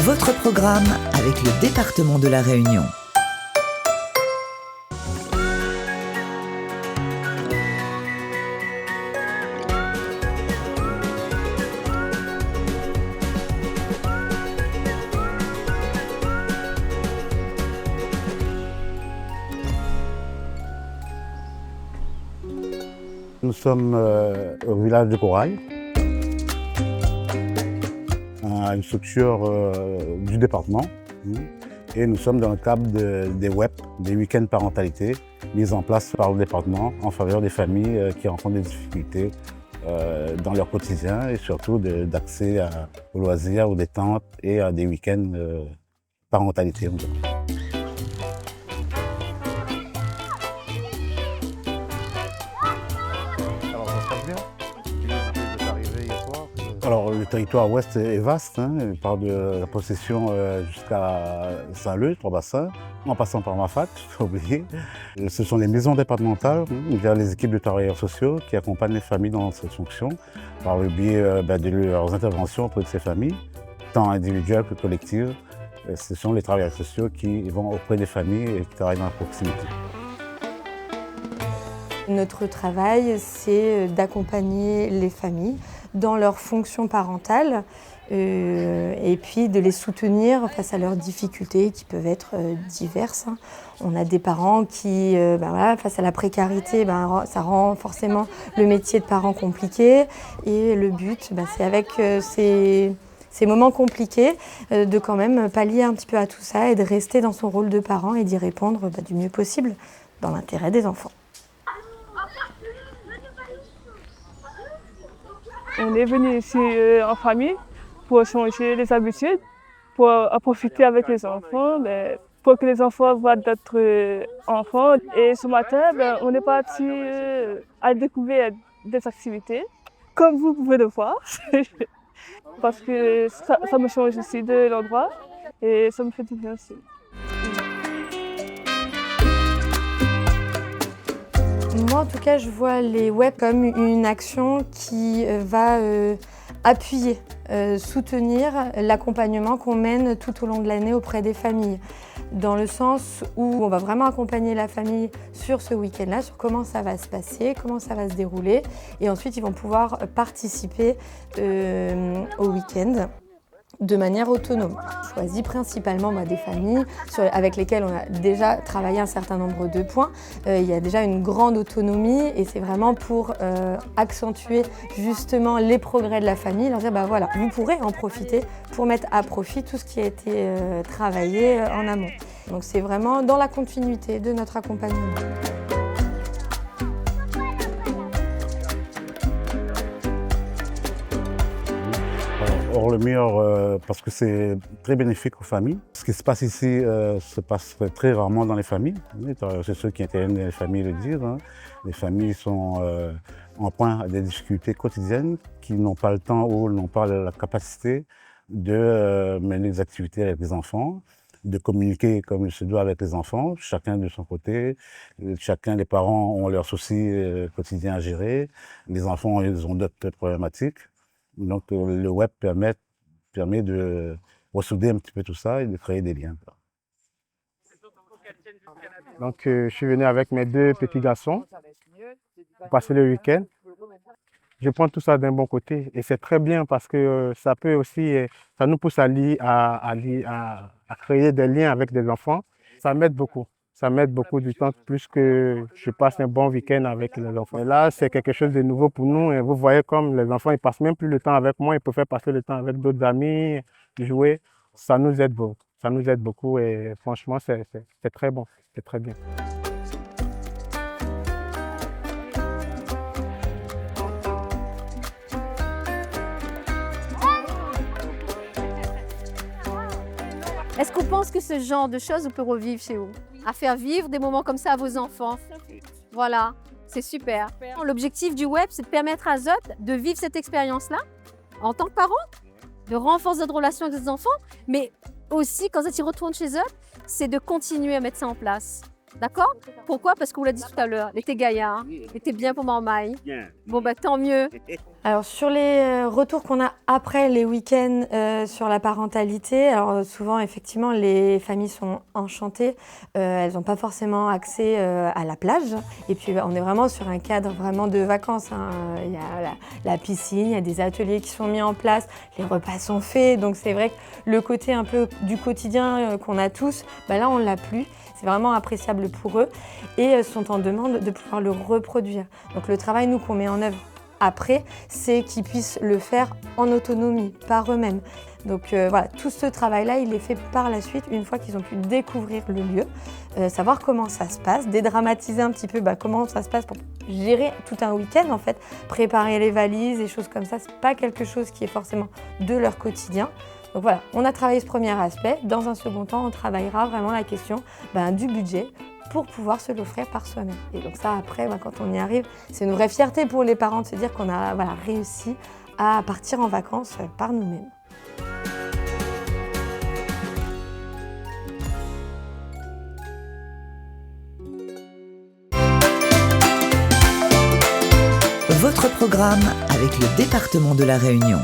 Votre programme avec le département de La Réunion. Nous sommes au village de Corail, une structure du département, et nous sommes dans le cadre des WEP, des week-ends parentalité, mis en place par le département en faveur des familles qui rencontrent des difficultés dans leur quotidien et surtout d'accès aux loisirs, aux détentes et à des week-ends parentalité. Alors, le territoire ouest est vaste, il part de la possession jusqu'à Saint-Leu, Trois-Bassins, en passant par Mafate, il faut oublier. Ce sont les maisons départementales, via les équipes de travailleurs sociaux qui accompagnent les familles dans cette fonction, par le biais de leurs interventions auprès de ces familles, tant individuelles que collectives. Ce sont les travailleurs sociaux qui vont auprès des familles et qui travaillent dans la proximité. Notre travail, c'est d'accompagner les familles dans leur fonction parentale et puis de les soutenir face à leurs difficultés qui peuvent être diverses. On a des parents qui, face à la précarité, ça rend forcément le métier de parent compliqué. Et le but, c'est avec ces moments compliqués, de quand même pallier un petit peu à tout ça et de rester dans son rôle de parent et d'y répondre du mieux possible dans l'intérêt des enfants. On est venu ici en famille pour changer les habitudes, pour profiter avec les enfants, pour que les enfants voient d'autres enfants. Et ce matin, on est parti à découvrir des activités, comme vous pouvez le voir, parce que ça me change aussi de l'endroit et ça me fait du bien aussi. Moi, en tout cas, je vois les WEP comme une action qui va appuyer, soutenir l'accompagnement qu'on mène tout au long de l'année auprès des familles. Dans le sens où on va vraiment accompagner la famille sur ce week-end-là, sur comment ça va se passer, comment ça va se dérouler. Et ensuite, ils vont pouvoir participer au week-end de manière autonome. On choisit principalement des familles avec lesquelles on a déjà travaillé un certain nombre de points. Il y a déjà une grande autonomie et c'est vraiment pour accentuer justement les progrès de la famille, leur dire voilà, vous pourrez en profiter pour mettre à profit tout ce qui a été travaillé en amont. Donc c'est vraiment dans la continuité de notre accompagnement. Or, le meilleur, parce que c'est très bénéfique aux familles. Ce qui se passe ici se passe très rarement dans les familles. C'est ceux qui interviennent dans les familles le disent. Les familles sont en point à des difficultés quotidiennes, qui n'ont pas le temps ou n'ont pas la capacité de mener des activités avec les enfants, de communiquer comme il se doit avec les enfants, chacun de son côté. Chacun des parents ont leurs soucis quotidiens à gérer. Les enfants, ils ont d'autres problématiques. Donc le web permet de ressouder un petit peu tout ça et de créer des liens. Donc je suis venu avec mes deux petits garçons pour passer le week-end. Je prends tout ça d'un bon côté et c'est très bien parce que ça peut aussi, ça nous pousse à créer des liens avec des enfants. Ça m'aide beaucoup. Ça m'aide beaucoup du temps, plus que je passe un bon week-end avec les enfants. Et là, c'est quelque chose de nouveau pour nous. Et vous voyez comme les enfants, ils passent même plus le temps avec moi, ils préfèrent passer le temps avec d'autres amis, jouer. Ça nous aide beaucoup. Ça nous aide beaucoup et franchement, c'est très bon. C'est très bien. Est-ce qu'on pense que ce genre de choses, on peut revivre chez vous? À faire vivre des moments comme ça à vos enfants. Voilà, c'est super. L'objectif du web, c'est de permettre à Zot de vivre cette expérience-là en tant que parent, de renforcer notre relation avec les enfants, mais aussi, quand ils retournent chez eux, c'est de continuer à mettre ça en place. D'accord? Pourquoi? Parce qu'on l'a dit tout à l'heure, l'été gaillard, l'été bien pour Marmaille. Bon, bah tant mieux. Alors sur les retours qu'on a après les week-ends sur la parentalité, alors souvent effectivement les familles sont enchantées, elles n'ont pas forcément accès à la plage et puis on est vraiment sur un cadre vraiment de vacances, hein. Il y a la piscine, il y a des ateliers qui sont mis en place, les repas sont faits, donc c'est vrai que le côté un peu du quotidien qu'on a tous, bah là on l'a plus. C'est vraiment appréciable pour eux et sont en demande de pouvoir le reproduire. Donc le travail nous qu'on met en œuvre après, c'est qu'ils puissent le faire en autonomie, par eux-mêmes. Donc voilà, tout ce travail-là, il est fait par la suite, une fois qu'ils ont pu découvrir le lieu, savoir comment ça se passe, dédramatiser un petit peu comment ça se passe pour gérer tout un week-end en fait, préparer les valises, des choses comme ça, c'est pas quelque chose qui est forcément de leur quotidien. Donc voilà, on a travaillé ce premier aspect. Dans un second temps, on travaillera vraiment la question du budget pour pouvoir se l'offrir par soi-même. Et donc ça, après, quand on y arrive, c'est une vraie fierté pour les parents de se dire qu'on a réussi à partir en vacances par nous-mêmes. Votre programme avec le département de La Réunion.